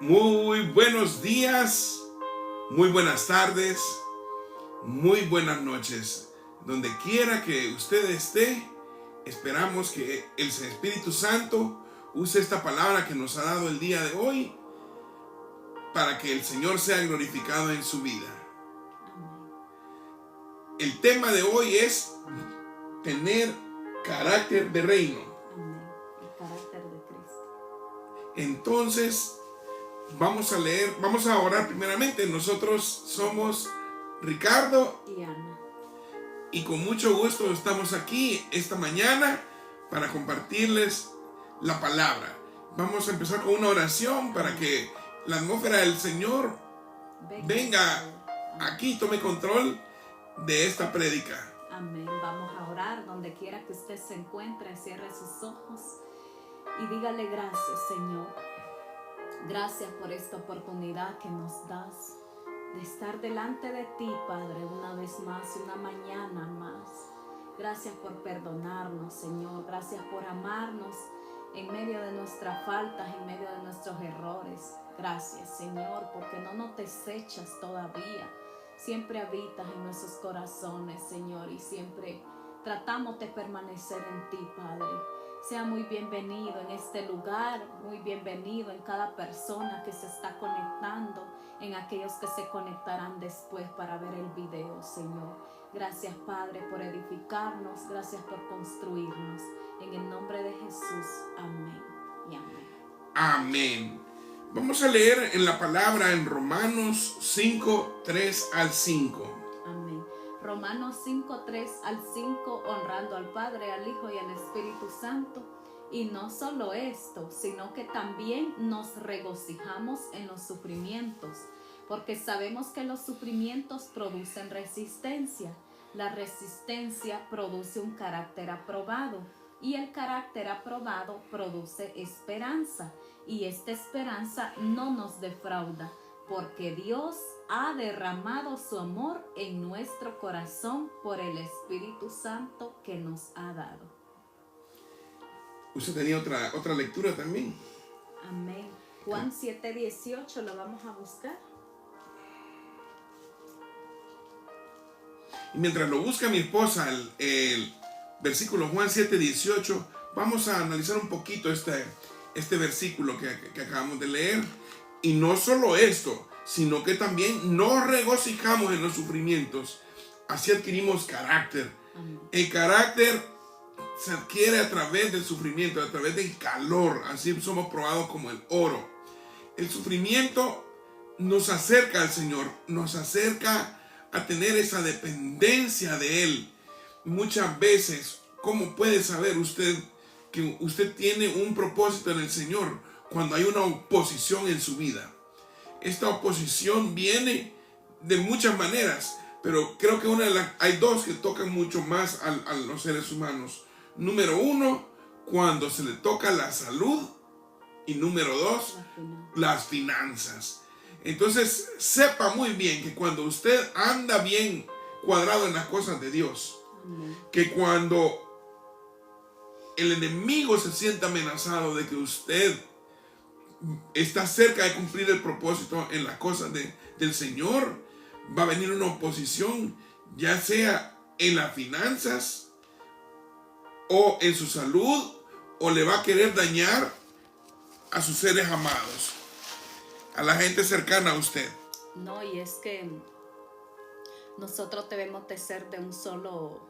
Muy buenos días, muy buenas tardes, muy buenas noches. Donde quiera que usted esté, esperamos que el Espíritu Santo use esta palabra que nos ha dado el día de hoy para que el Señor sea glorificado en su vida. El tema de hoy es tener carácter de reino. El carácter de Cristo. Entonces, vamos a orar primeramente. Nosotros somos Ricardo y Ana. Y con mucho gusto estamos aquí esta mañana para compartirles la palabra. Vamos a empezar con una oración para que la atmósfera del Señor venga aquí, tome control de esta prédica. Amén. Vamos a orar donde quiera que usted se encuentre, cierre sus ojos y dígale gracias, Señor. Gracias por esta oportunidad que nos das de estar delante de ti, Padre, una vez más, una mañana más. Gracias por perdonarnos, Señor. Gracias por amarnos en medio de nuestras faltas, en medio de nuestros errores. Gracias, Señor, porque no nos desechas todavía. Siempre habitas en nuestros corazones, Señor, y siempre tratamos de permanecer en ti, Padre. Sea muy bienvenido en este lugar, muy bienvenido en cada persona que se está conectando, en aquellos que se conectarán después para ver el video, Señor. Gracias, Padre, por edificarnos, gracias por construirnos. En el nombre de Jesús, amén y amén. Amén. Vamos a leer en la palabra en Romanos 5, 3 al 5. Amén. Romanos 5, 3 al 5, honrando al Padre, al Hijo y al Espíritu Santo. Y no solo esto, sino que también nos regocijamos en los sufrimientos, porque sabemos que los sufrimientos producen resistencia. La resistencia produce un carácter aprobado, y el carácter aprobado produce esperanza, y esta esperanza no nos defrauda, porque Dios ha derramado su amor en nuestro corazón por el Espíritu Santo que nos ha dado. Usted tenía otra lectura también. Amén. Juan 7:18, lo vamos a buscar. Y mientras lo busca mi esposa, el versículo Juan 7:18, vamos a analizar un poquito este versículo que acabamos de leer. Y no solo esto, sino que también nos regocijamos en los sufrimientos. Así adquirimos carácter. Amén. El carácter se adquiere a través del sufrimiento, a través del calor. Así somos probados como el oro. El sufrimiento nos acerca al Señor, nos acerca a tener esa dependencia de Él. Muchas veces, ¿cómo puede saber usted que usted tiene un propósito en el Señor cuando hay una oposición en su vida? Esta oposición viene de muchas maneras, pero creo que hay dos que tocan mucho más a los seres humanos. Número uno, cuando se le toca la salud, y número dos, las finanzas. Entonces, sepa muy bien que cuando usted anda bien cuadrado en las cosas de Dios, que cuando el enemigo se sienta amenazado de que usted está cerca de cumplir el propósito en las cosas del Señor, va a venir una oposición, ya sea en las finanzas o en su salud, o le va a querer dañar a sus seres amados, a la gente cercana a usted. No, y es que nosotros debemos de ser de un solo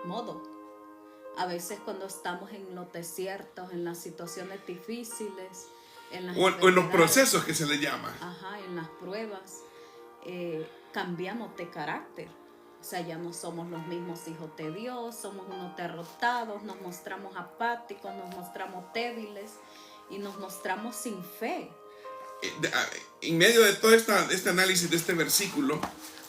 modo. A veces cuando estamos en los desiertos, en las situaciones difíciles, o en los procesos que se le llama. En las pruebas, cambiamos de carácter. O sea, ya no somos los mismos hijos de Dios, somos unos derrotados, nos mostramos apáticos, nos mostramos débiles y nos mostramos sin fe. En medio de todo este análisis de este versículo,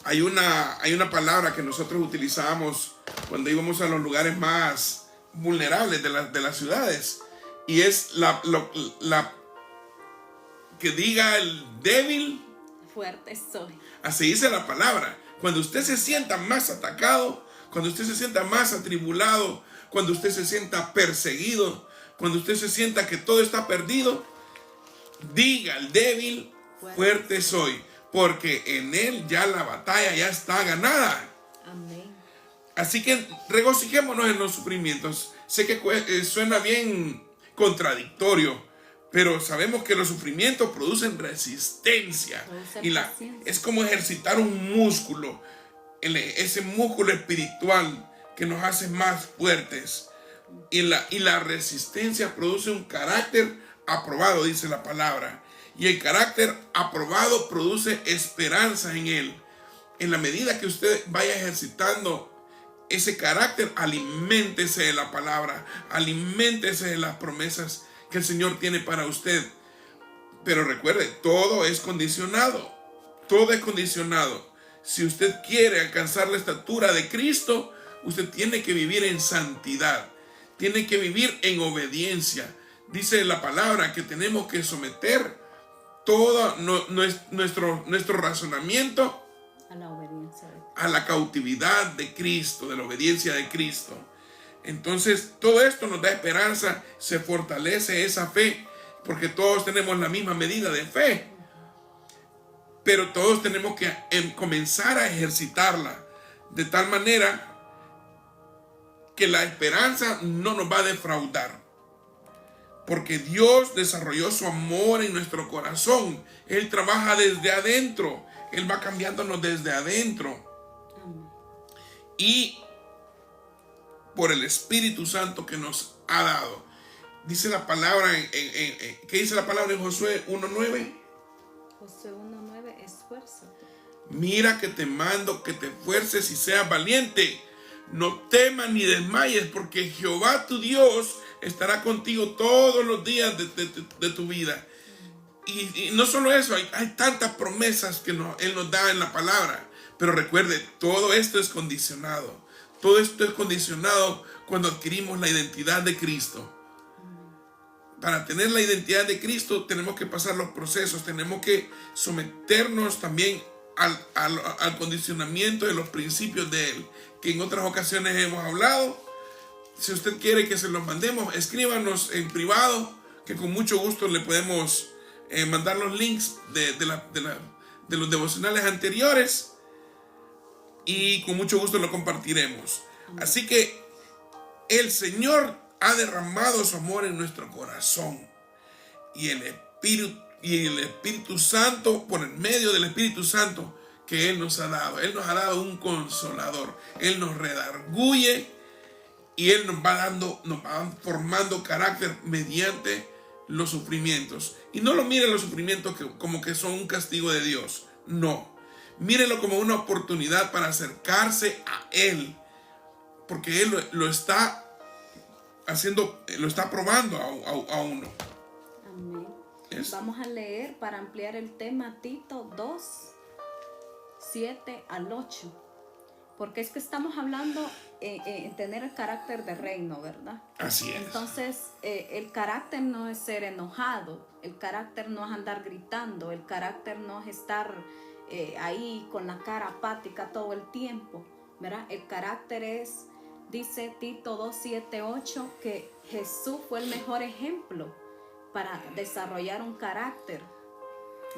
hay una palabra que nosotros utilizábamos cuando íbamos a los lugares más vulnerables de las ciudades, y es la que diga el débil, fuerte soy. Así dice la palabra. Cuando usted se sienta más atacado, cuando usted se sienta más atribulado, cuando usted se sienta perseguido, cuando usted se sienta que todo está perdido, Diga al débil, fuerte soy, porque en él ya la batalla ya está ganada. Amén. Así que regocijémonos en los sufrimientos. Sé que suena bien contradictorio, pero sabemos que los sufrimientos producen resistencia. Es como ejercitar un músculo, ese músculo espiritual que nos hace más fuertes. Y la resistencia produce un carácter aprobado, dice la palabra. Y el carácter aprobado produce esperanza en él. En la medida que usted vaya ejercitando ese carácter, aliméntese de la palabra, aliméntese de las promesas que el Señor tiene para usted. Pero recuerde, todo es condicionado. Todo es condicionado. Si usted quiere alcanzar la estatura de Cristo, usted tiene que vivir en santidad. Tiene que vivir en obediencia. Dice la palabra que tenemos que someter todo nuestro razonamiento A la obediencia. A la cautividad de Cristo, de la obediencia de Cristo. Entonces, todo esto nos da esperanza, se fortalece esa fe, porque todos tenemos la misma medida de fe. Pero todos tenemos que comenzar a ejercitarla de tal manera que la esperanza no nos va a defraudar. Porque Dios desarrolló su amor en nuestro corazón. Él trabaja desde adentro. Él va cambiándonos desde adentro. Y por el Espíritu Santo que nos ha dado. Dice la palabra, ¿qué dice la palabra en Josué 1:9? Josué 1:9, esfuérzate. Mira que te mando que te esfuerces y seas valiente. No temas ni desmayes, porque Jehová tu Dios estará contigo todos los días de tu vida. Y no solo eso, hay tantas promesas que Él nos da en la palabra. Pero recuerde, todo esto es condicionado. Todo esto es condicionado cuando adquirimos la identidad de Cristo. Para tener la identidad de Cristo tenemos que pasar los procesos, tenemos que someternos también al condicionamiento de los principios de Él, que en otras ocasiones hemos hablado. Si usted quiere que se los mandemos, escríbanos en privado, que con mucho gusto le podemos mandar los links de los devocionales anteriores, y con mucho gusto lo compartiremos. Así que el Señor ha derramado su amor en nuestro corazón, y el Espíritu Santo, por el medio del Espíritu Santo que Él nos ha dado un consolador. Él nos redarguye y Él nos va formando carácter mediante los sufrimientos. Y no lo mire los sufrimientos como que son un castigo de Dios. No, mírelo como una oportunidad para acercarse a Él, porque Él lo está haciendo, lo está probando a uno. Amén. Vamos a leer para ampliar el tema Tito 2:7-8, porque es que estamos hablando en tener el carácter de reino, ¿verdad? Así es. Entonces, el carácter no es ser enojado, el carácter no es andar gritando, el carácter no es estar ahí con la cara apática todo el tiempo, ¿verdad? El carácter es, dice Tito 2:7-8, que Jesús fue el mejor ejemplo para desarrollar un carácter.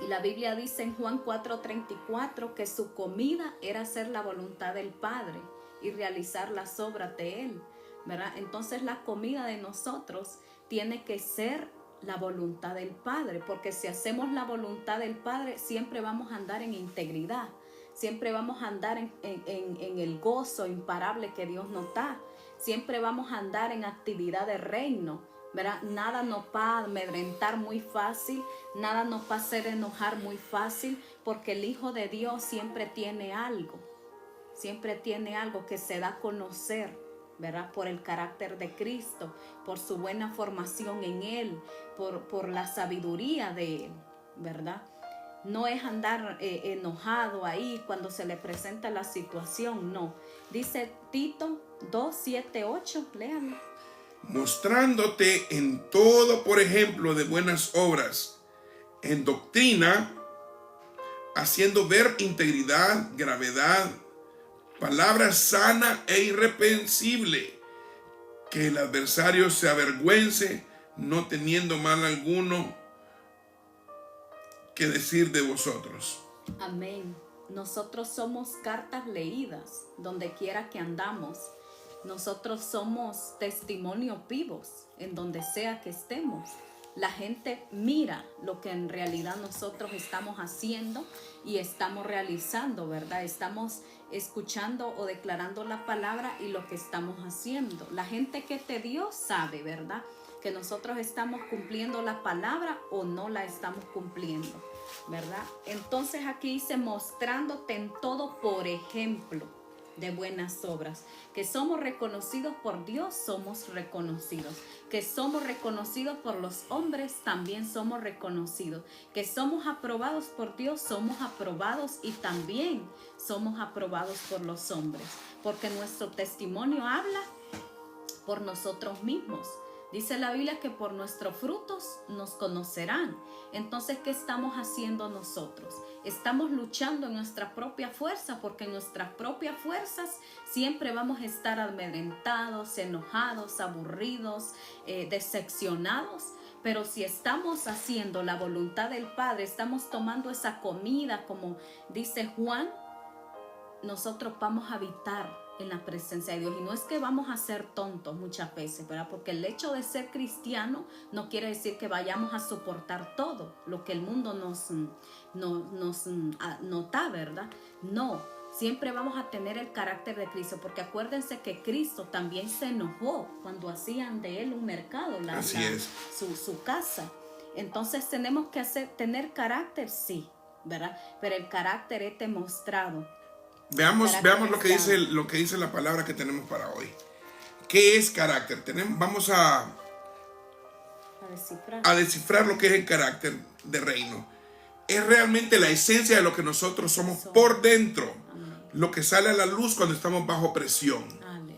Y la Biblia dice en Juan 4:34 que su comida era hacer la voluntad del Padre y realizar las obras de Él, ¿verdad? Entonces la comida de nosotros tiene que ser la voluntad del Padre, porque si hacemos la voluntad del Padre siempre vamos a andar en integridad, siempre vamos a andar en el gozo imparable que Dios nos da, siempre vamos a andar en actividad de reino, ¿verdad? Nada nos va a amedrentar muy fácil, nada nos va a hacer enojar muy fácil, porque el Hijo de Dios siempre tiene algo que se da a conocer, ¿verdad? Por el carácter de Cristo, por su buena formación en Él, por la sabiduría de Él, ¿verdad? No es andar enojado ahí cuando se le presenta la situación, no. Dice Tito 2:7-8, léanlo. Mostrándote en todo por ejemplo de buenas obras, en doctrina, haciendo ver integridad, gravedad, palabra sana e irreprensible, que el adversario se avergüence, no teniendo mal alguno, que decir de vosotros. Amén. Nosotros somos cartas leídas donde quiera que andamos. Nosotros somos testimonios vivos en donde sea que estemos. La gente mira lo que en realidad nosotros estamos haciendo y estamos realizando, ¿verdad? Estamos escuchando o declarando la palabra y lo que estamos haciendo. La gente que te dio sabe, ¿verdad?, que nosotros estamos cumpliendo la palabra o no la estamos cumpliendo, ¿verdad? Entonces aquí dice, mostrándote en todo por ejemplo de buenas obras. Que somos reconocidos por Dios, somos reconocidos. Que somos reconocidos por los hombres, también somos reconocidos. Que somos aprobados por Dios, somos aprobados y también somos aprobados por los hombres. Porque nuestro testimonio habla por nosotros mismos. Dice la Biblia que por nuestros frutos nos conocerán. Entonces, ¿qué estamos haciendo nosotros? Estamos luchando en nuestra propia fuerza, porque en nuestras propias fuerzas siempre vamos a estar amedrentados, enojados, aburridos, decepcionados. Pero si estamos haciendo la voluntad del Padre, estamos tomando esa comida, como dice Juan, nosotros vamos a habitar en la presencia de Dios. Y no es que vamos a ser tontos muchas veces, ¿verdad? Porque el hecho de ser cristiano no quiere decir que vayamos a soportar todo lo que el mundo nos da, ¿verdad? No, siempre vamos a tener el carácter de Cristo, porque acuérdense que Cristo también se enojó cuando hacían de él un mercado, su casa. Entonces tenemos que tener carácter, sí, ¿verdad? Pero el carácter es demostrado. Veamos lo que dice la palabra que tenemos para hoy. ¿Qué es carácter? Vamos a descifrar lo que es el carácter de reino. Es realmente la esencia de lo que nosotros somos por dentro. Amén. Lo que sale a la luz cuando estamos bajo presión. Amén.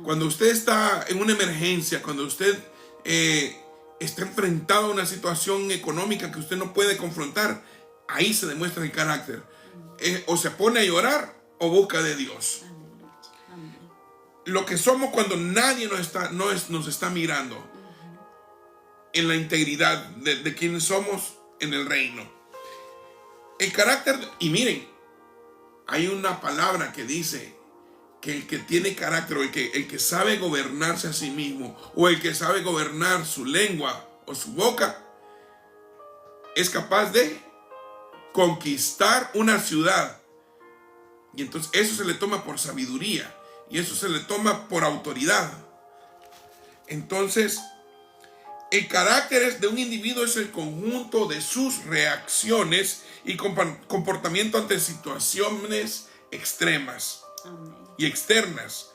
Cuando usted está en una emergencia, cuando usted está enfrentado a una situación económica que usted no puede confrontar, ahí se demuestra el carácter. O se pone a llorar o busca de Dios. Amén. Lo que somos cuando nadie nos está mirando. En la integridad de quienes somos en el reino. El carácter, y miren, hay una palabra que dice que el que tiene carácter, o el que sabe gobernarse a sí mismo, o el que sabe gobernar su lengua o su boca, es capaz de conquistar una ciudad. Y entonces eso se le toma por sabiduría, y eso se le toma por autoridad. Entonces, el carácter de un individuo es el conjunto de sus reacciones y comportamiento ante situaciones extremas. Amén. Y externas.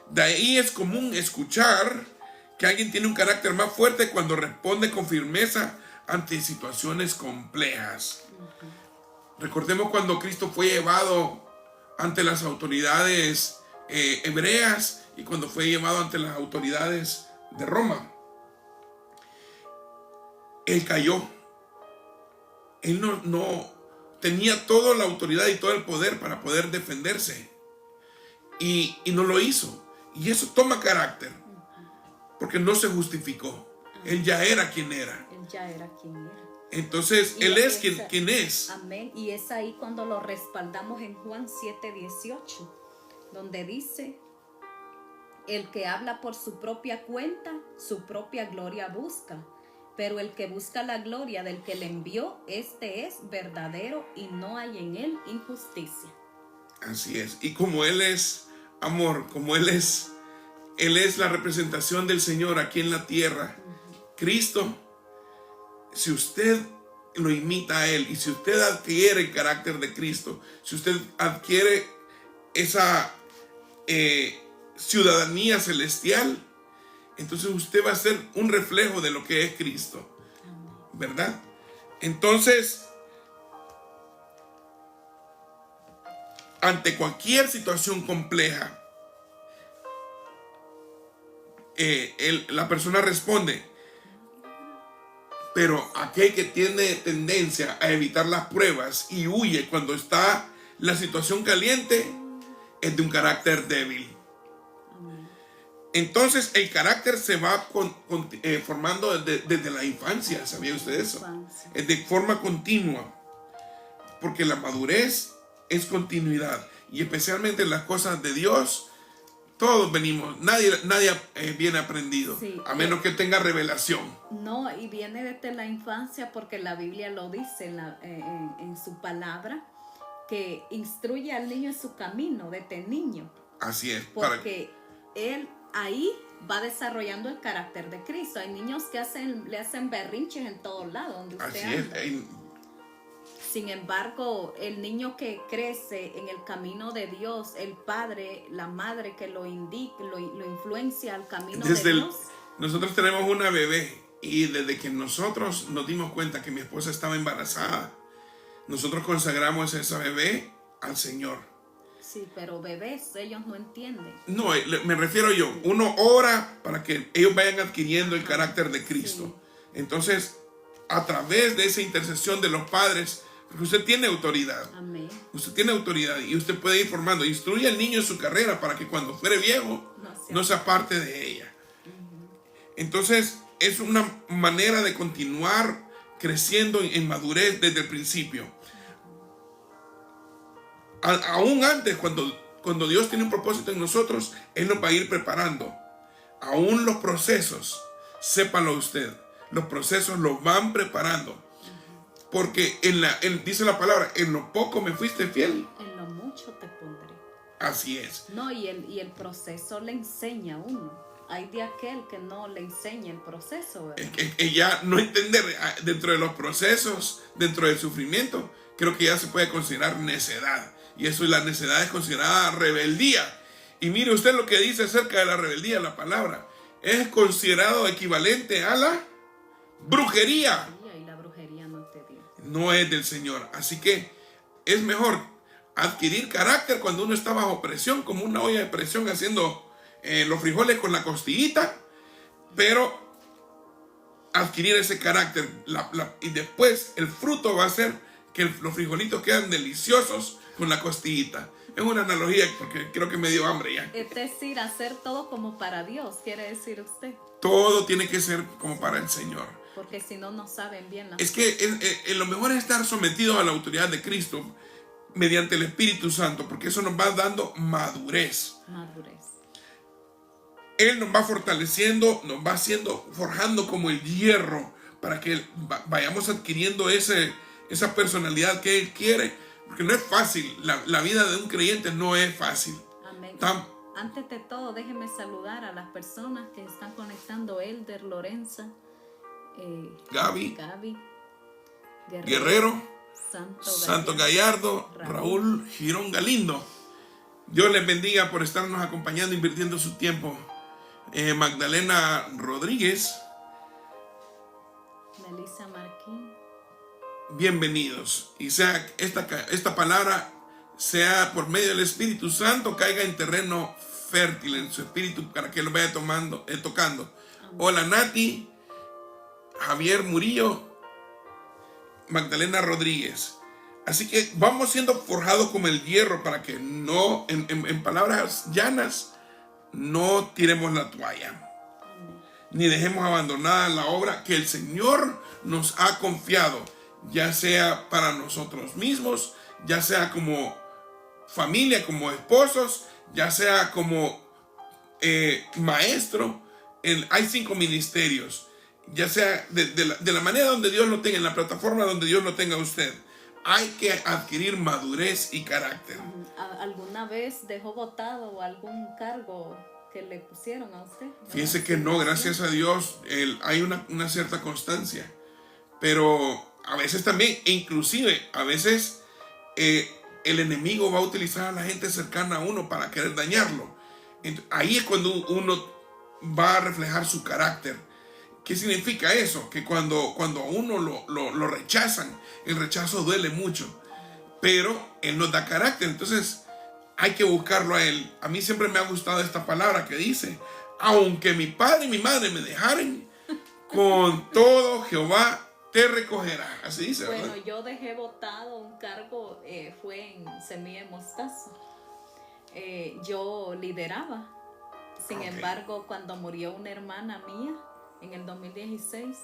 De ahí es común escuchar que alguien tiene un carácter más fuerte cuando responde con firmeza ante situaciones complejas. Recordemos cuando Cristo fue llevado ante las autoridades hebreas y cuando fue llevado ante las autoridades de Roma. Él cayó. Él no tenía toda la autoridad y todo el poder para poder defenderse. Y no lo hizo. Y eso toma carácter. Porque no se justificó. Él ya era quien era. Él ya era quien era. Entonces, Él es quien es. Amén. Y es ahí cuando lo respaldamos en Juan 7:18, donde dice: el que habla por su propia cuenta, su propia gloria busca. Pero el que busca la gloria del que le envió, este es verdadero y no hay en él injusticia. Así es. Y como Él es amor, como Él es la representación del Señor aquí en la tierra. Cristo, si usted lo imita a Él y si usted adquiere el carácter de Cristo, si usted adquiere esa ciudadanía celestial, entonces usted va a ser un reflejo de lo que es Cristo, ¿verdad? Entonces, ante cualquier situación compleja, la persona responde. Pero aquel que tiene tendencia a evitar las pruebas y huye cuando está la situación caliente es de un carácter débil. Entonces el carácter se va formando desde la infancia. ¿Sabía usted eso? Es de forma continua. porque la madurez es continuidad. Y especialmente en las cosas de Dios, todos venimos, nadie viene aprendido, Sí, a menos que tenga revelación. No, y viene desde la infancia porque la Biblia lo dice en su palabra, que instruye al niño en su camino desde niño. Así es. Porque él ahí va desarrollando el carácter de Cristo. Hay niños que le hacen berrinches en todos lados donde usted Así anda. es. Sin embargo, el niño que crece en el camino de Dios, el padre, la madre que lo indica, lo influencia al camino de Dios. Nosotros tenemos una bebé y desde que nosotros nos dimos cuenta que mi esposa estaba embarazada, nosotros consagramos a esa bebé al Señor. Sí, pero bebés, ellos no entienden. No, me refiero yo, uno ora para que ellos vayan adquiriendo el carácter de Cristo. Sí. Entonces, a través de esa intercesión de los padres, porque usted tiene autoridad. Amén. Usted tiene autoridad y usted puede ir formando. Instruye al niño en su carrera para que cuando fuere viejo no sea parte de ella. Entonces, es una manera de continuar creciendo en madurez desde el principio. Aún antes, cuando Dios tiene un propósito en nosotros, Él nos va a ir preparando. Aún los procesos, sépalo usted, los procesos los van preparando. Porque dice la palabra, en lo poco me fuiste fiel. En lo mucho te pondré. Así es. No, y el proceso le enseña a uno. Hay de aquel que no le enseña el proceso, ¿verdad? Ya no entender dentro de los procesos, dentro del sufrimiento, creo que ya se puede considerar necedad. Y eso, la necedad es considerada rebeldía. Y mire usted lo que dice acerca de la rebeldía, la palabra. Es considerado equivalente a la brujería. No es del Señor. Así que es mejor adquirir carácter cuando uno está bajo presión, como una olla de presión haciendo los frijoles con la costillita, pero adquirir ese carácter y después el fruto va a ser que los frijolitos quedan deliciosos con la costillita. Es una analogía porque creo que me dio hambre ya. Es decir, hacer todo como para Dios, quiere decir usted. Todo tiene que ser como para el Señor. Porque si no, no saben bien las cosas. Que lo mejor es estar sometidos a la autoridad de Cristo mediante el Espíritu Santo, porque eso nos va dando madurez. Él nos va fortaleciendo, nos va forjando como el hierro para que vayamos adquiriendo esa personalidad que Él quiere, porque no es fácil. La vida de un creyente no es fácil. Amén. Antes de todo, déjeme saludar a las personas que están conectando: Elder, Lorenza, Gaby Guerrero, Santo Gallardo, Raúl Girón Galindo. Dios les bendiga por estarnos acompañando, invirtiendo su tiempo. Magdalena Rodríguez, Melissa Marquín, bienvenidos. Y sea esta palabra, sea por medio del Espíritu Santo, caiga en terreno fértil en su espíritu para que lo vaya tocando. Amén. Hola Nati, Javier Murillo, Magdalena Rodríguez. Así que vamos siendo forjados como el hierro para que no, en palabras llanas, no tiremos la toalla, ni dejemos abandonada la obra que el Señor nos ha confiado, ya sea para nosotros mismos, ya sea como familia, como esposos, ya sea como maestro. Hay 5 ministerios, ya sea de la manera donde Dios lo tenga, en la plataforma donde Dios lo tenga usted. Hay que adquirir madurez y carácter. ¿Alguna vez dejó votado algún cargo que le pusieron a usted? Fíjese que no, gracias a Dios, hay una cierta constancia. Pero a veces también, e inclusive a veces el enemigo va a utilizar a la gente cercana a uno para querer dañarlo. Ahí es cuando uno va a reflejar su carácter. ¿Qué significa eso? Que cuando a uno lo rechazan, el rechazo duele mucho, pero Él nos da carácter. Entonces hay que buscarlo a Él. A mí siempre me ha gustado esta palabra que dice: aunque mi padre y mi madre me dejaren, con todo Jehová te recogerá. Así dice, ¿verdad? Bueno, yo dejé votado un cargo, fue en Semilla de Mostaza. Yo lideraba. Sin embargo, cuando murió una hermana mía en el 2016,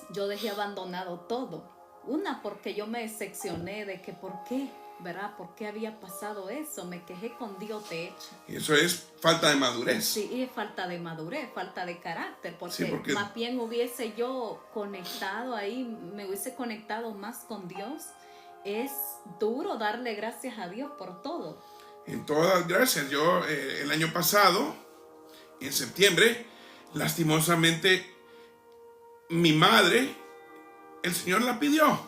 yo dejé abandonado todo Una, porque yo me decepcioné de que por qué, ¿verdad? ¿Por qué había pasado eso? Me quejé con Dios, de hecho. Y eso es falta de madurez. Sí, y falta de madurez, falta de carácter, porque, Sí, porque más bien hubiese yo conectado ahí, me hubiese conectado más con Dios. Es duro darle gracias a Dios por todo. en todas las gracias. Yo el año pasado, en septiembre, lastimosamente, mi madre, el Señor la pidió.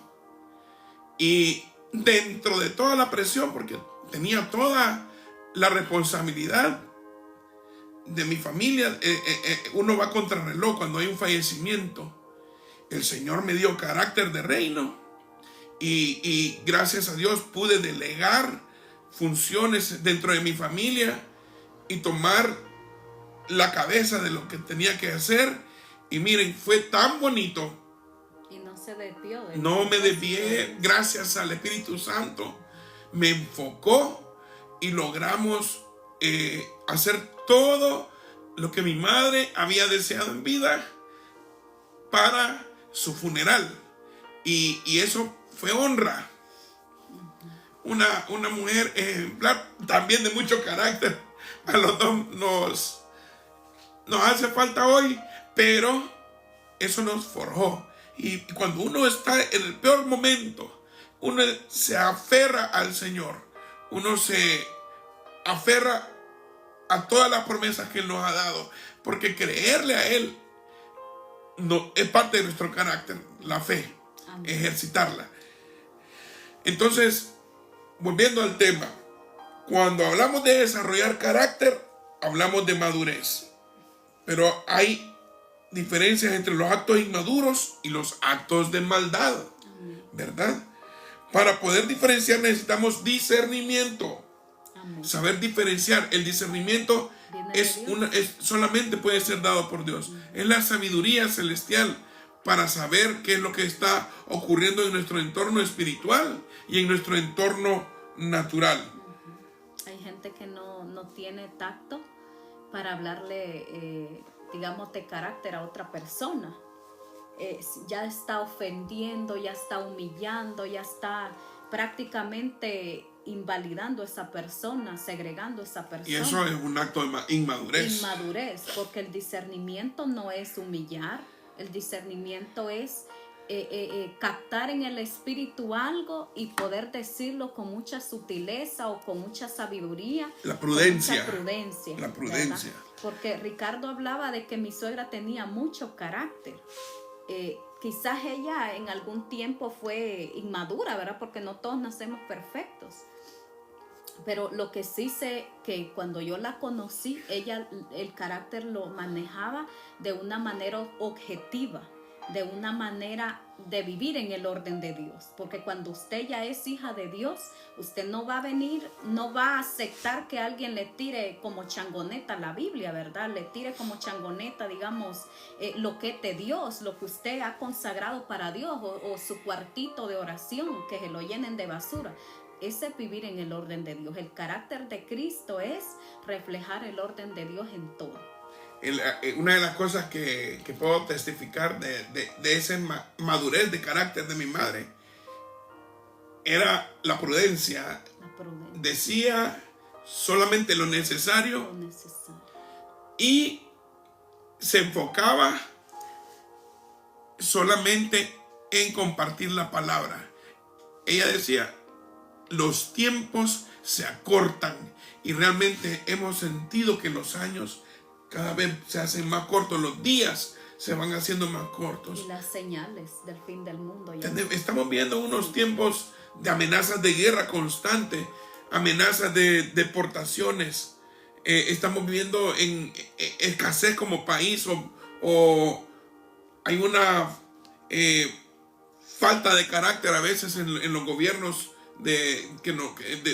Y dentro de toda la presión, porque tenía toda la responsabilidad de mi familia, uno va contra el reloj cuando hay un fallecimiento. El Señor me dio carácter de reino y gracias a Dios pude delegar funciones dentro de mi familia y tomar la cabeza de lo que tenía que hacer. Y miren, fue tan bonito. Y no se desvió. No me desvié, gracias al Espíritu Santo. Me enfocó y logramos hacer todo lo que mi madre había deseado en vida para su funeral. Y eso fue honra. Una mujer ejemplar, también de mucho carácter. A los dos nos hace falta hoy, pero eso nos forjó. Y cuando uno está en el peor momento, uno se aferra al Señor. Uno se aferra a todas las promesas que Él nos ha dado. Porque creerle a Él no, es parte de nuestro carácter, la fe. Amén. Ejercitarla. Entonces, volviendo al tema, cuando hablamos de desarrollar carácter, hablamos de madurez. Pero hay diferencias entre los actos inmaduros y los actos de maldad, ¿verdad? Para poder diferenciar necesitamos discernimiento. Amén. Saber diferenciar. El discernimiento solamente puede ser dado por Dios. Es la sabiduría celestial para saber qué es lo que está ocurriendo en nuestro entorno espiritual y en nuestro entorno natural. Hay gente que no tiene tacto para hablarle, digamos, de carácter a otra persona. Ya está ofendiendo, ya está humillando, ya está prácticamente invalidando a esa persona, segregando a esa persona. Y eso es un acto de inmadurez. Inmadurez, porque el discernimiento no es humillar, el discernimiento es captar en el espíritu algo y poder decirlo con mucha sutileza o con mucha sabiduría. La prudencia. Mucha prudencia. La prudencia. ¿Verdad? Porque Ricardo hablaba de que mi suegra tenía mucho carácter. Quizás ella en algún tiempo fue inmadura, ¿verdad? Porque no todos nacemos perfectos. Pero lo que sí sé que cuando yo la conocí, ella el carácter lo manejaba de una manera objetiva, de una manera de vivir en el orden de Dios. Porque cuando usted ya es hija de Dios, usted no va a venir, no va a aceptar que alguien le tire como changoneta la Biblia, ¿verdad? Le tire como changoneta, digamos, lo que es de Dios, lo que usted ha consagrado para Dios, o su cuartito de oración, que se lo llenen de basura. Ese es vivir en el orden de Dios. El carácter de Cristo es reflejar el orden de Dios en todo. Una de las cosas que puedo testificar de esa madurez de carácter de mi madre era la prudencia. Decía solamente lo necesario. Y se enfocaba solamente en compartir la palabra. Ella decía: los tiempos se acortan, y realmente hemos sentido que los años cada vez se hacen más cortos, los días se van haciendo más cortos. Y las señales del fin del mundo. Estamos viendo unos tiempos de amenazas de guerra constante, amenazas de deportaciones. Estamos viviendo en escasez como país, o hay una falta de carácter a veces en los gobiernos de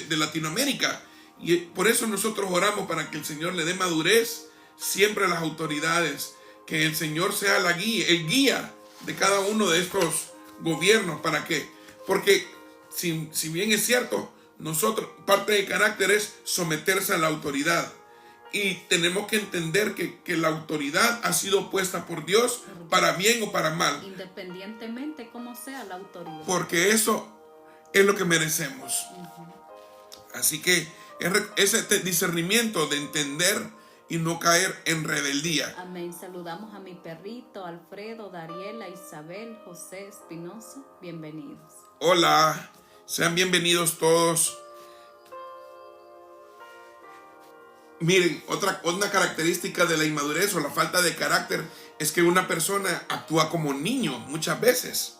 Latinoamérica. Y por eso nosotros oramos para que el Señor le dé madurez siempre a las autoridades, que el Señor sea el guía de cada uno de estos gobiernos. ¿Para qué? Porque si bien es cierto, nosotros, parte del carácter es someterse a la autoridad, Y tenemos que entender que la autoridad ha sido puesta por Dios para bien o para mal. Independientemente como sea la autoridad. Porque eso es lo que merecemos. Así que ese discernimiento de entender y no caer en rebeldía. Amén. Saludamos a mi perrito, Alfredo, Dariela, Isabel, José Espinosa. Bienvenidos. Hola, sean bienvenidos todos. Miren, una característica de la inmadurez o la falta de carácter es que una persona actúa como niño muchas veces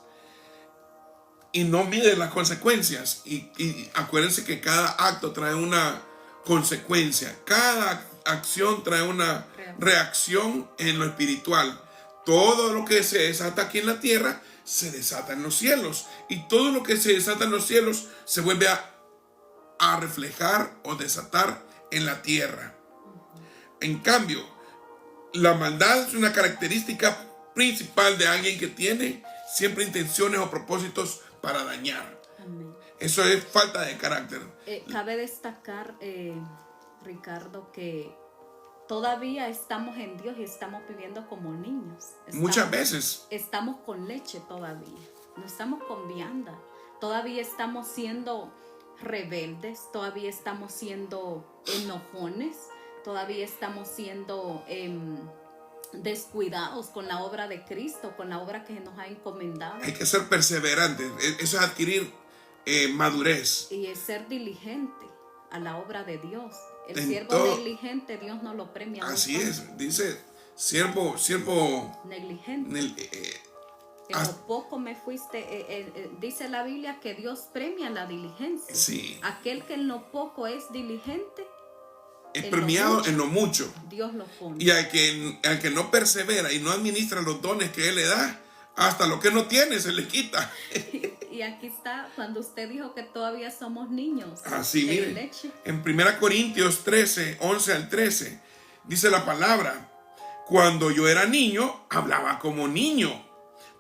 y no mide las consecuencias. Y acuérdense que cada acto trae una consecuencia. Cada acción trae una reacción en lo espiritual. Todo lo que se desata aquí en la tierra se desata en los cielos. Y todo lo que se desata en los cielos se vuelve a reflejar o desatar en la tierra. En cambio, la maldad es una característica principal de alguien que tiene siempre intenciones o propósitos para dañar. Amén. Eso es falta de carácter. Cabe destacar, Ricardo, que todavía estamos en Dios y estamos viviendo como niños. Muchas veces. Estamos con leche todavía, no estamos con vianda. Todavía estamos siendo rebeldes, todavía estamos siendo enojones, todavía estamos siendo descuidados con la obra de Cristo, con la obra que nos ha encomendado. Hay que ser perseverantes, eso es adquirir madurez. Y es ser diligente a la obra de Dios. El siervo negligente, Dios no lo premia. Así es, dice siervo negligente. En lo poco me fuiste, dice la Biblia que Dios premia la diligencia. Sí. Aquel que en lo poco es diligente es premiado en lo mucho. Dios lo pone. Y al que no persevera y no administra los dones que Él le da, hasta lo que no tiene se le quita. Y aquí está, cuando usted dijo que todavía somos niños. Así, miren, en 1 Corintios 13, 11 al 13, dice la palabra: cuando yo era niño, hablaba como niño,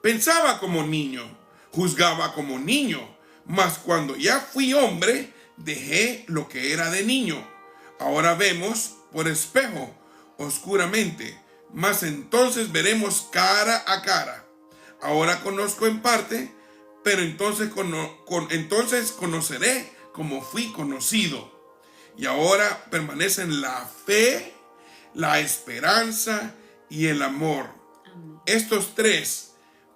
pensaba como niño, juzgaba como niño, mas cuando ya fui hombre, dejé lo que era de niño. Ahora vemos por espejo, oscuramente, mas entonces veremos cara a cara. Ahora conozco en parte, pero entonces conoceré como fui conocido. Y ahora permanecen la fe, la esperanza y el amor. Amén. Estos tres,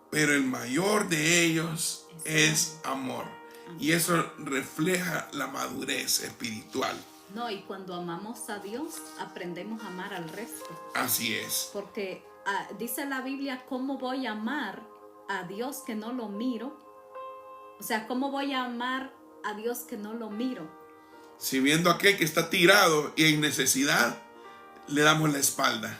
pero el mayor de ellos es amor. Amén. Y eso refleja la madurez espiritual. No, y cuando amamos a Dios, aprendemos a amar al resto. Así es. Porque dice la Biblia, ¿cómo voy a amar a Dios que no lo miro? O sea, ¿cómo voy a amar a Dios que no lo miro? Si viendo a aquel que está tirado y en necesidad, le damos la espalda.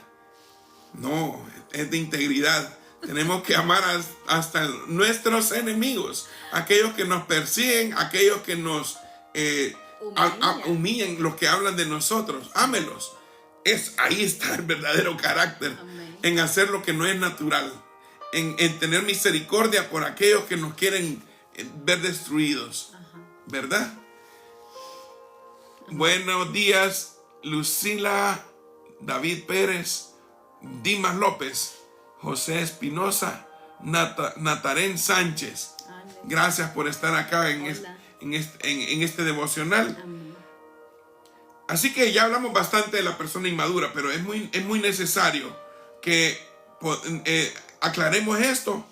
No, es de integridad. Tenemos que amar hasta nuestros enemigos, aquellos que nos persiguen, aquellos que nos humillan, los que hablan de nosotros. Ámelos. Ahí está el verdadero carácter. Amén. En hacer lo que no es natural, en tener misericordia por aquellos que nos quieren ver destruidos. Ajá. ¿Verdad? Buenos días, Lucila, David Pérez, Dimas López, José Espinosa, Natarén Sánchez. Amén. Gracias por estar acá en este devocional. Amén. Así que ya hablamos bastante de la persona inmadura, pero es muy necesario que aclaremos esto,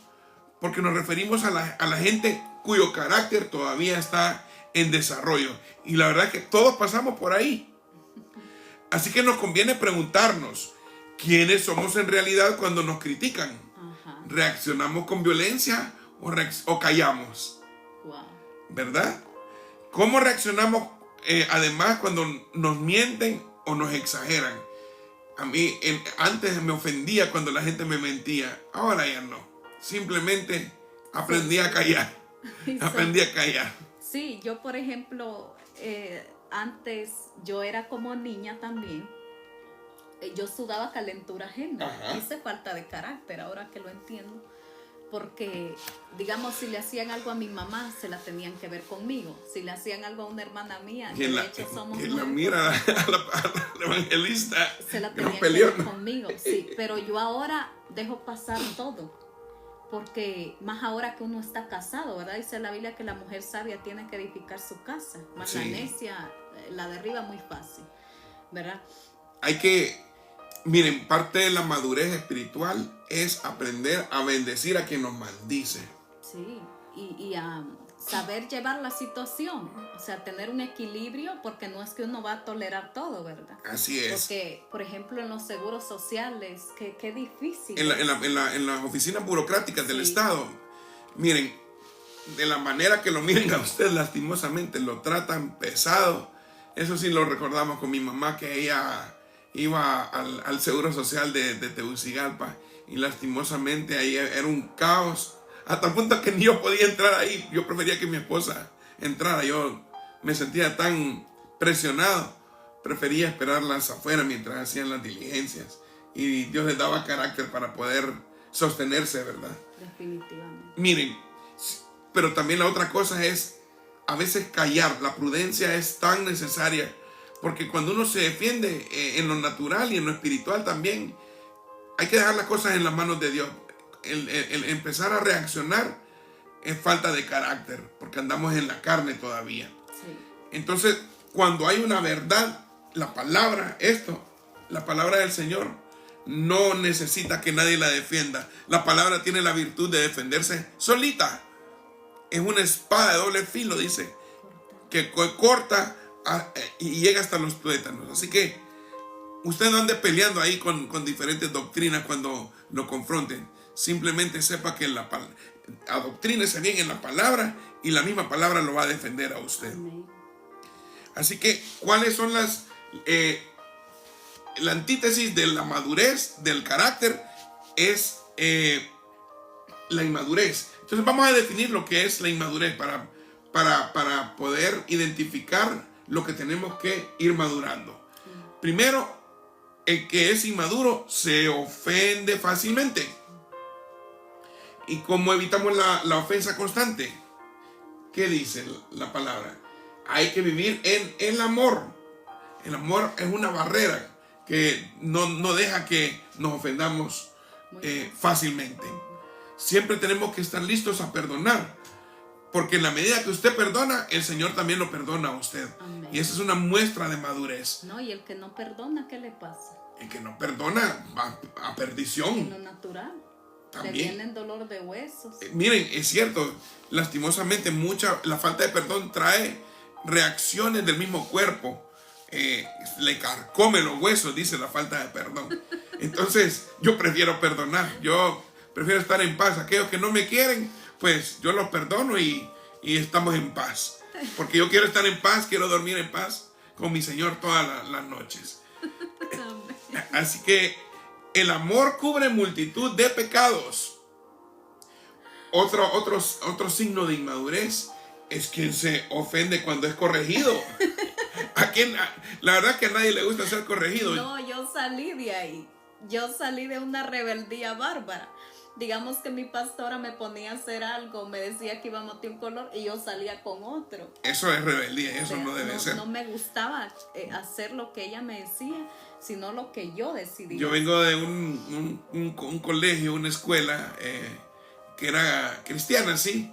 porque nos referimos a la gente cuyo carácter todavía está en desarrollo. Y la verdad es que todos pasamos por ahí. Así que nos conviene preguntarnos, ¿quiénes somos en realidad cuando nos critican? Ajá. ¿Reaccionamos con violencia o callamos? Wow. ¿Verdad? ¿Cómo reaccionamos además cuando nos mienten o nos exageran? A mí antes me ofendía cuando la gente me mentía, ahora ya no. Simplemente aprendí a callar. Aprendí a callar. Sí, yo por ejemplo, antes yo era como niña también. Yo sudaba calentura ajena. Ajá. Hice falta de carácter ahora que lo entiendo. porque, digamos, si le hacían algo a mi mamá, se la tenían que ver conmigo. Si le hacían algo a una hermana mía, que de hecho somos que la nueve, mira a la evangelista, se la que nos tenían que peleó. ver conmigo, sí. Pero yo ahora dejo pasar todo, porque más ahora que uno está casado, ¿verdad? Dice la Biblia que la mujer sabia tiene que edificar su casa, más Sí. la necia la derriba muy fácil, ¿verdad? Hay que, miren, parte de la madurez espiritual es aprender a bendecir a quien nos maldice. Sí, y a saber llevar la situación, o sea, tener un equilibrio, porque no es que uno va a tolerar todo, ¿verdad? Así es. Porque, por ejemplo, en los seguros sociales, qué difícil. En las oficinas burocráticas del Sí. Estado, miren, de la manera que lo miren a usted, lastimosamente, lo tratan pesado. Eso sí lo recordamos con mi mamá, que ella iba al Seguro Social de Tegucigalpa, y lastimosamente ahí era un caos, hasta el punto que ni yo podía entrar ahí. Yo prefería que mi esposa entrara. Yo me sentía tan presionado, prefería esperarlas afuera mientras hacían las diligencias, y Dios les daba carácter para poder sostenerse, ¿verdad? Definitivamente. Miren, pero también la otra cosa es a veces callar. La prudencia es tan necesaria, porque cuando uno se defiende en lo natural y en lo espiritual también, hay que dejar las cosas en las manos de Dios. El empezar a reaccionar es falta de carácter, porque andamos en la carne todavía. Sí. Entonces, cuando hay una verdad, la palabra del Señor no necesita que nadie la defienda. La palabra tiene la virtud de defenderse solita. Es una espada de doble filo, dice, que corta y llega hasta los tuétanos. Así que usted no ande peleando ahí con diferentes doctrinas cuando lo confronten. Simplemente sepa que adoctrínese bien en la palabra, y la misma palabra lo va a defender a usted. Amén. Así que, ¿cuáles son la antítesis de la madurez del carácter? Es la inmadurez. Entonces vamos a definir lo que es la inmadurez para poder identificar lo que tenemos que ir madurando. Primero, el que es inmaduro se ofende fácilmente. ¿Y cómo evitamos la ofensa constante? ¿Qué dice la palabra? Hay que vivir en el amor. El amor es una barrera que no deja que nos ofendamos fácilmente. Siempre tenemos que estar listos a perdonar, porque en la medida que usted perdona, el Señor también lo perdona a usted. Amén. Y esa es una muestra de madurez. No, y el que no perdona, ¿qué le pasa? El que no perdona va a perdición. En lo natural. También. Le vienen dolor de huesos. Miren, es cierto, lastimosamente la falta de perdón trae reacciones del mismo cuerpo. Le carcome los huesos, dice la falta de perdón. Entonces, yo prefiero perdonar. Yo prefiero estar en paz. Aquellos que no me quieren, pues yo los perdono y estamos en paz. Porque yo quiero estar en paz, quiero dormir en paz con mi Señor todas las noches. Así que el amor cubre multitud de pecados. Otro signo de inmadurez es quien se ofende cuando es corregido. La verdad que a nadie le gusta ser corregido. No, yo salí de ahí. Yo salí de una rebeldía bárbara. Digamos que mi pastora me ponía a hacer algo, me decía que iba a meter un color y yo salía con otro. Eso es rebeldía, eso no debe ser. No me gustaba hacer lo que ella me decía, sino lo que yo decidía. Yo vengo de un colegio, una escuela que era cristiana, sí,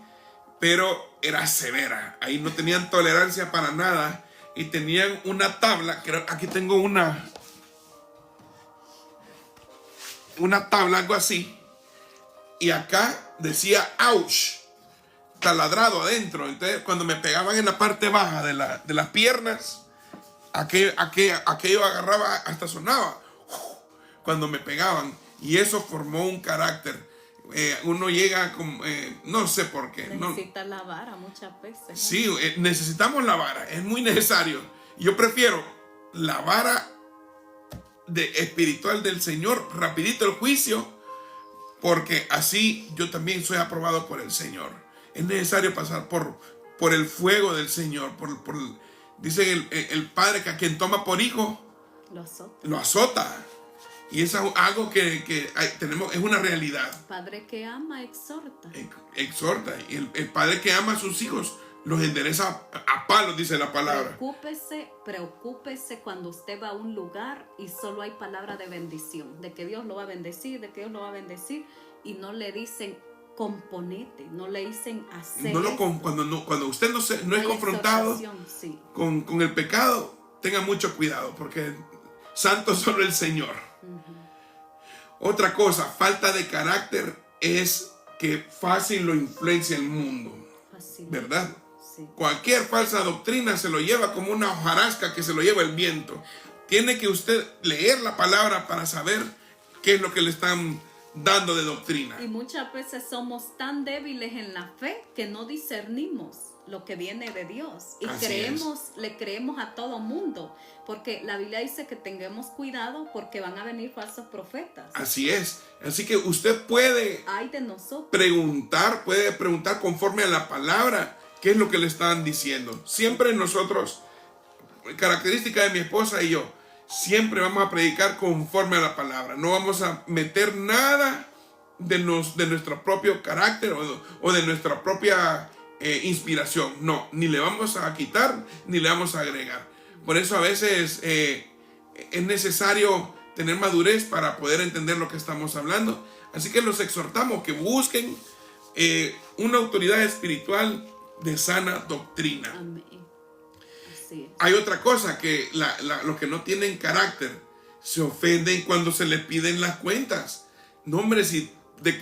pero era severa. Ahí no tenían tolerancia para nada y tenían una tabla, aquí tengo una tabla, algo así, y acá decía ouch, taladrado adentro. Entonces cuando me pegaban en la parte baja de las piernas, aquello agarraba, hasta sonaba cuando me pegaban, y eso formó un carácter. Uno llega con, no sé por qué. Necesita la vara muchas veces, ¿no? Sí, necesitamos la vara, es muy necesario. Yo prefiero la vara espiritual del Señor, rapidito el juicio, porque así yo también soy aprobado por el Señor. Es necesario pasar por el fuego del Señor. Dice el Padre que a quien toma por hijo Lo azota. lo azota. Y es algo que tenemos, es una realidad. Padre que ama, exhorta. Exhorta. Y el padre que ama a sus hijos los endereza a palos, dice la palabra. Preocúpese cuando usted va a un lugar y solo hay palabra de bendición, de que Dios lo va a bendecir, y no le dicen componete, no le dicen hacer. Cuando usted no es confrontado sí, con el pecado, tenga mucho cuidado, porque santo solo el Señor. Otra cosa, falta de carácter es que fácil lo influencia el mundo, ¿verdad? Sí. Cualquier falsa doctrina se lo lleva como una hojarasca que se lo lleva el viento. Tiene que usted leer la palabra para saber qué es lo que le están dando de doctrina. Y muchas veces somos tan débiles en la fe que no discernimos lo que viene de Dios y le creemos a todo mundo, porque la Biblia dice que tengamos cuidado porque van a venir falsos profetas. Así es. Así que usted puede preguntar conforme a la palabra qué es lo que le están diciendo. Siempre nosotros, característica de mi esposa y yo, siempre vamos a predicar conforme a la palabra. No vamos a meter nada de nuestro propio carácter o de nuestra propia inspiración. No, ni le vamos a quitar ni le vamos a agregar. Por eso a veces es necesario tener madurez para poder entender lo que estamos hablando. Así que los exhortamos que busquen una autoridad espiritual de sana doctrina. Amén. Así es. Hay otra cosa, que los que no tienen carácter se ofenden cuando se les piden las cuentas. No, hombre, si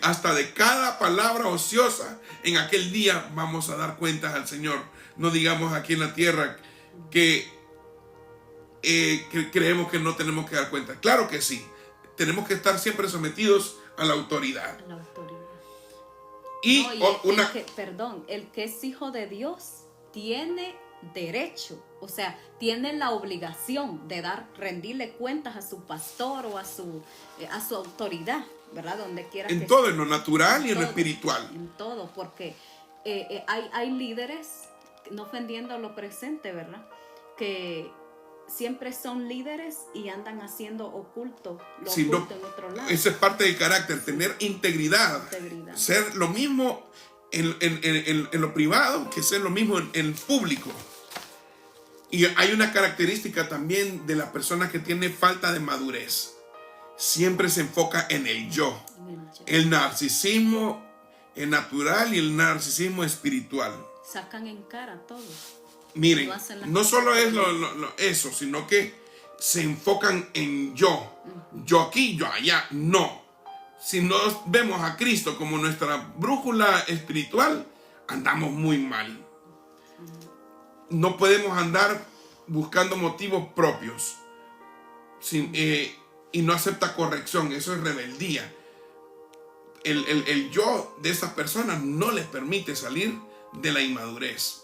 hasta de cada palabra ociosa en aquel día vamos a dar cuentas al Señor. No digamos aquí en la tierra que creemos que no tenemos que dar cuentas. Claro que sí, tenemos que estar siempre sometidos a la autoridad. Y el que es hijo de Dios tiene derecho, o sea, tiene la obligación de rendirle cuentas a su pastor o a su autoridad, ¿verdad? Donde quiera en todo, en lo natural y en lo espiritual. En todo, porque hay líderes, no ofendiendo lo presente, ¿verdad? Que siempre son líderes y andan haciendo oculto en otro lado. Eso es parte del carácter, tener integridad. Ser lo mismo en lo privado que ser lo mismo en público. Y hay una característica también de la persona que tiene falta de madurez. Siempre se enfoca en el yo. El narcisismo natural y el narcisismo espiritual. Sacan en cara todo. Miren, no solo es eso, sino que se enfocan en yo. Yo aquí, yo allá. No. Si no vemos a Cristo como nuestra brújula espiritual, andamos muy mal. No podemos andar buscando motivos propios y no acepta corrección. Eso es rebeldía. El yo de esas personas no les permite salir de la inmadurez.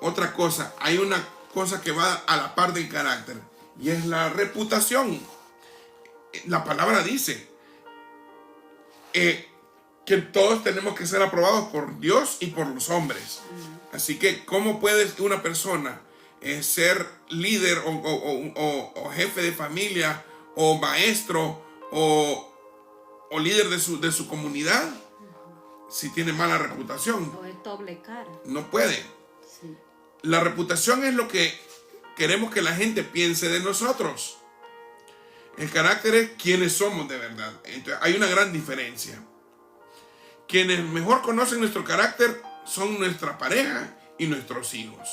Otra cosa, hay una cosa que va a la par del carácter y es la reputación. La palabra dice que todos tenemos que ser aprobados por Dios y por los hombres. Así que, ¿cómo puede una persona ser líder o jefe de familia o maestro o líder de su comunidad si tiene mala reputación? O es doble cara. No puede. Sí. La reputación es lo que queremos que la gente piense de nosotros. El carácter es quiénes somos de verdad. Entonces, hay una gran diferencia. Quienes mejor conocen nuestro carácter son nuestra pareja y nuestros hijos.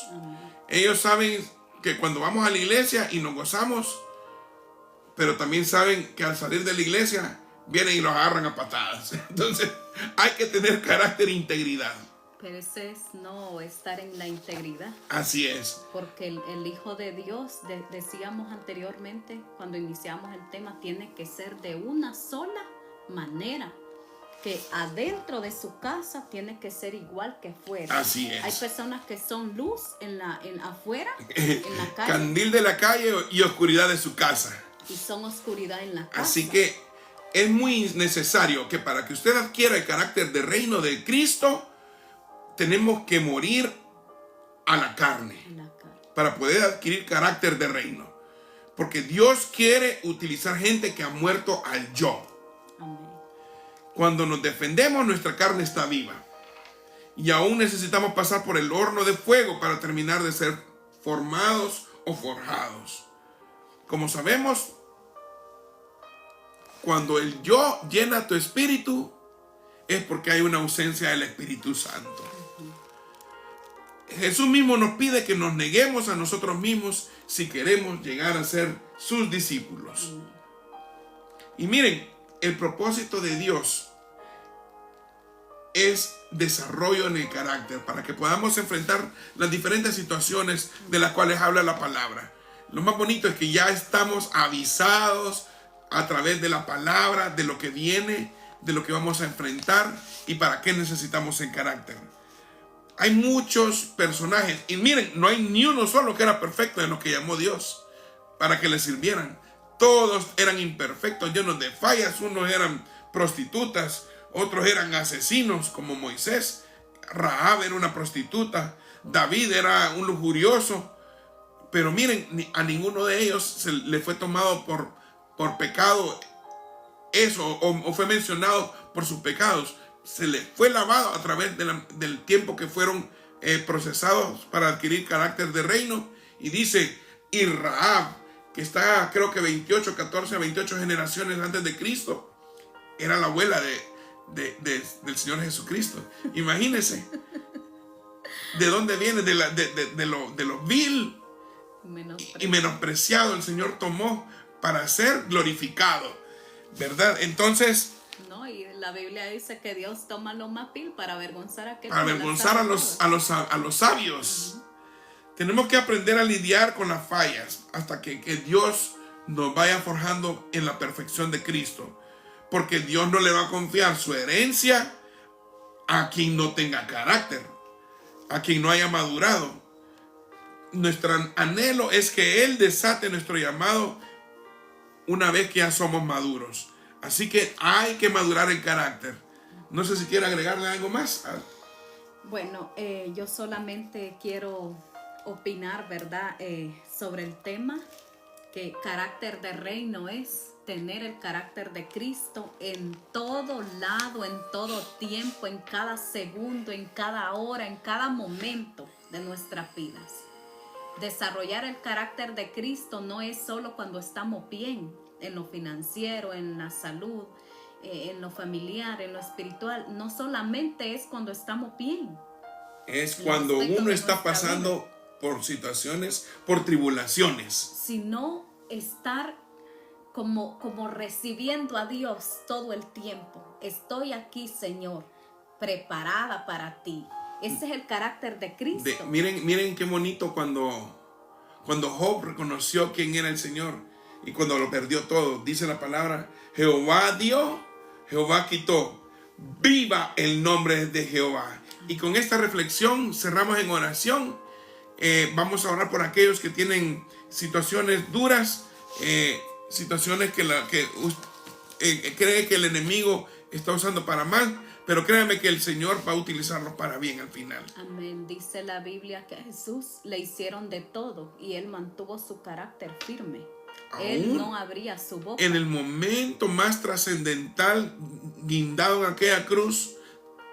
Ellos saben que cuando vamos a la iglesia y nos gozamos, pero también saben que al salir de la iglesia vienen y los agarran a patadas. Entonces hay que tener carácter e integridad. Pero ese es no estar en la integridad. Así es. Porque el Hijo de Dios, decíamos anteriormente, cuando iniciamos el tema, tiene que ser de una sola manera. Que adentro de su casa tiene que ser igual que fuera. Así es. Hay personas que son luz afuera, en la calle. Candil de la calle y oscuridad de su casa. Y son oscuridad en la casa. Así que es muy necesario que para que usted adquiera el carácter de reino de Cristo, tenemos que morir a la carne para poder adquirir carácter de reino. Porque Dios quiere utilizar gente que ha muerto al yo. Amén. Cuando nos defendemos, nuestra carne está viva. Y aún necesitamos pasar por el horno de fuego para terminar de ser formados o forjados. Como sabemos, cuando el yo llena tu espíritu, es porque hay una ausencia del Espíritu Santo. Jesús mismo nos pide que nos neguemos a nosotros mismos si queremos llegar a ser sus discípulos. Y miren, el propósito de Dios es desarrollo en el carácter para que podamos enfrentar las diferentes situaciones de las cuales habla la palabra. Lo más bonito es que ya estamos avisados a través de la palabra de lo que viene, de lo que vamos a enfrentar y para qué necesitamos el carácter. Hay muchos personajes y miren, no hay ni uno solo que era perfecto en lo que llamó Dios para que le sirvieran. Todos eran imperfectos, llenos de fallas. Unos eran prostitutas, otros eran asesinos como Moisés. Rahab era una prostituta, David era un lujurioso. Pero miren, a ninguno de ellos se le fue tomado por pecado eso, o fue mencionado por sus pecados. Se le fue lavado a través del tiempo que fueron procesados para adquirir carácter de reino. Y dice, y Rahab, que está creo que 14 a 28 generaciones antes de Cristo, era la abuela del Señor Jesucristo. Imagínense de dónde viene, de lo vil y menospreciado el Señor tomó para ser glorificado, ¿verdad? Entonces, no, y la Biblia dice que Dios toma lo más vil para avergonzar a los sabios. Tenemos que aprender a lidiar con las fallas hasta que Dios nos vaya forjando en la perfección de Cristo, porque Dios no le va a confiar su herencia a quien no tenga carácter, a quien no haya madurado. Nuestro anhelo es que Él desate nuestro llamado una vez que ya somos maduros. Así que hay que madurar el carácter. No sé si quiere agregarle algo más. Bueno, yo solamente quiero opinar, ¿verdad? Sobre el tema, que carácter de reino es tener el carácter de Cristo en todo lado, en todo tiempo, en cada segundo, en cada hora, en cada momento de nuestras vidas. Desarrollar el carácter de Cristo no es solo cuando estamos bien, en lo financiero, en la salud, en lo familiar, en lo espiritual. No solamente es cuando estamos bien. Es cuando uno está pasando por situaciones, por tribulaciones. Sino estar como recibiendo a Dios todo el tiempo. Estoy aquí, Señor, preparada para ti. Ese es el carácter de Cristo. Miren qué bonito cuando Job reconoció quién era el Señor y cuando lo perdió todo. Dice la palabra, Jehová dio, Jehová quitó. Viva el nombre de Jehová. Y con esta reflexión cerramos en oración. Vamos a orar por aquellos que tienen situaciones duras, situaciones que cree que el enemigo está usando para mal. Pero créanme que el Señor va a utilizarlo para bien al final. Amén. Dice la Biblia que a Jesús le hicieron de todo y Él mantuvo su carácter firme. Él no abría su boca. En el momento más trascendental, guindado en aquella cruz,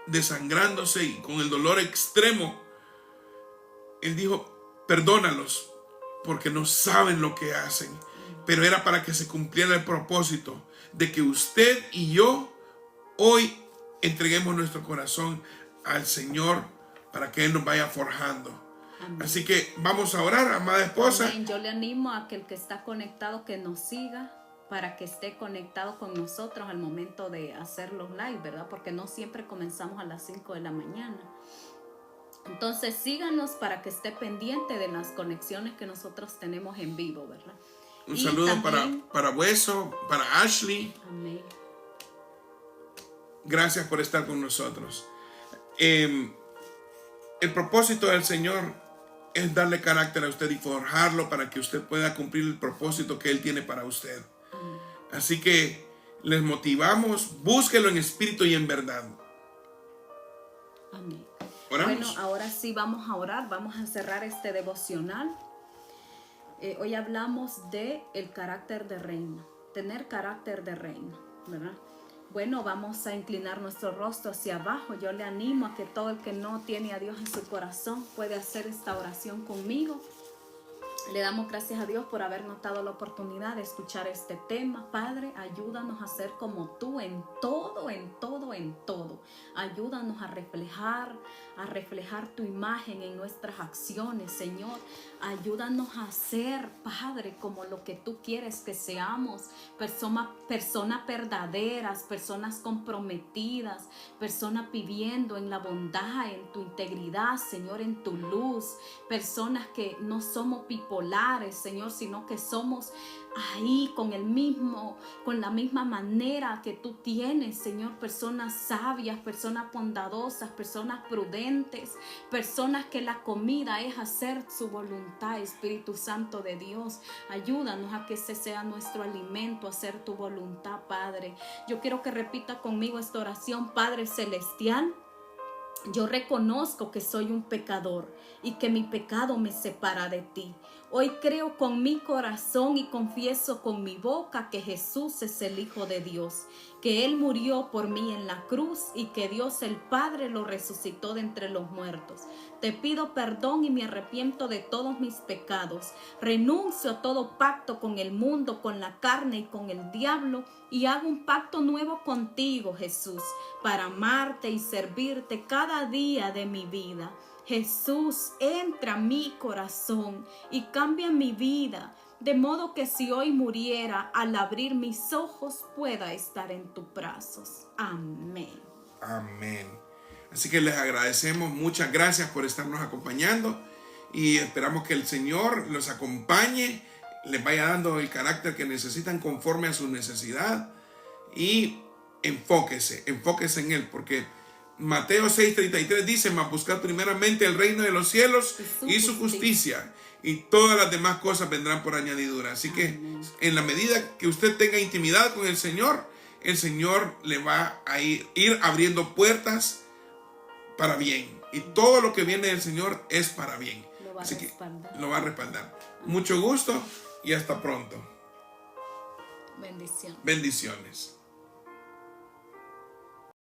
desangrándose y con el dolor extremo, Él dijo, perdónalos, porque no saben lo que hacen. Pero era para que se cumpliera el propósito de que usted y yo hoy entreguemos nuestro corazón al Señor para que Él nos vaya forjando. Amén. Así que vamos a orar, amada esposa. Amén. Yo le animo a que el que está conectado que nos siga para que esté conectado con nosotros al momento de hacer los live, ¿verdad? Porque no siempre comenzamos a las 5 de la mañana. Entonces síganos para que esté pendiente de las conexiones que nosotros tenemos en vivo, ¿verdad? Un saludo también para Hueso, para Ashley. Amén. Gracias por estar con nosotros. El propósito del Señor es darle carácter a usted y forjarlo para que usted pueda cumplir el propósito que Él tiene para usted. Así que les motivamos, búsquelo en espíritu y en verdad. Amén. ¿Oramos? Bueno, ahora sí vamos a orar, vamos a cerrar este devocional. Hoy hablamos de el carácter de reina, tener carácter de reina, ¿verdad? Bueno, vamos a inclinar nuestro rostro hacia abajo. Yo le animo a que todo el que no tiene a Dios en su corazón puede hacer esta oración conmigo. Le damos gracias a Dios por habernos dado la oportunidad de escuchar este tema. Padre, ayúdanos a ser como tú en todo, en todo, en todo. Ayúdanos a reflejar tu imagen en nuestras acciones, Señor. Ayúdanos a ser, Padre, como lo que tú quieres que seamos. Personas verdaderas, personas comprometidas, personas viviendo en la bondad, en tu integridad, Señor, en tu luz. Personas que no somos bipolares, Señor, sino que somos ahí con la misma manera que tú tienes, Señor. Personas sabias, personas bondadosas, personas prudentes, personas que la comida es hacer su voluntad, Espíritu Santo de Dios. Ayúdanos a que ese sea nuestro alimento, hacer tu voluntad, Padre. Yo quiero que repita conmigo esta oración. Padre Celestial, yo reconozco que soy un pecador y que mi pecado me separa de ti. Hoy creo con mi corazón y confieso con mi boca que Jesús es el Hijo de Dios, que Él murió por mí en la cruz y que Dios el Padre lo resucitó de entre los muertos. Te pido perdón y me arrepiento de todos mis pecados. Renuncio a todo pacto con el mundo, con la carne y con el diablo y hago un pacto nuevo contigo, Jesús, para amarte y servirte cada día de mi vida. Jesús, entra a mi corazón y cambia mi vida, de modo que si hoy muriera, al abrir mis ojos pueda estar en tus brazos. Amén. Amén. Así que les agradecemos, muchas gracias por estarnos acompañando y esperamos que el Señor los acompañe, les vaya dando el carácter que necesitan conforme a su necesidad y enfóquese en Él, porque Mateo 6:33 dice: mas buscad primeramente el reino de los cielos y su justicia, y todas las demás cosas vendrán por añadidura. Así que en la medida que usted tenga intimidad con el Señor le va a ir abriendo puertas para bien, y todo lo que viene del Señor es para bien. Así que lo va a respaldar. Mucho gusto y hasta pronto. Bendiciones. Bendiciones.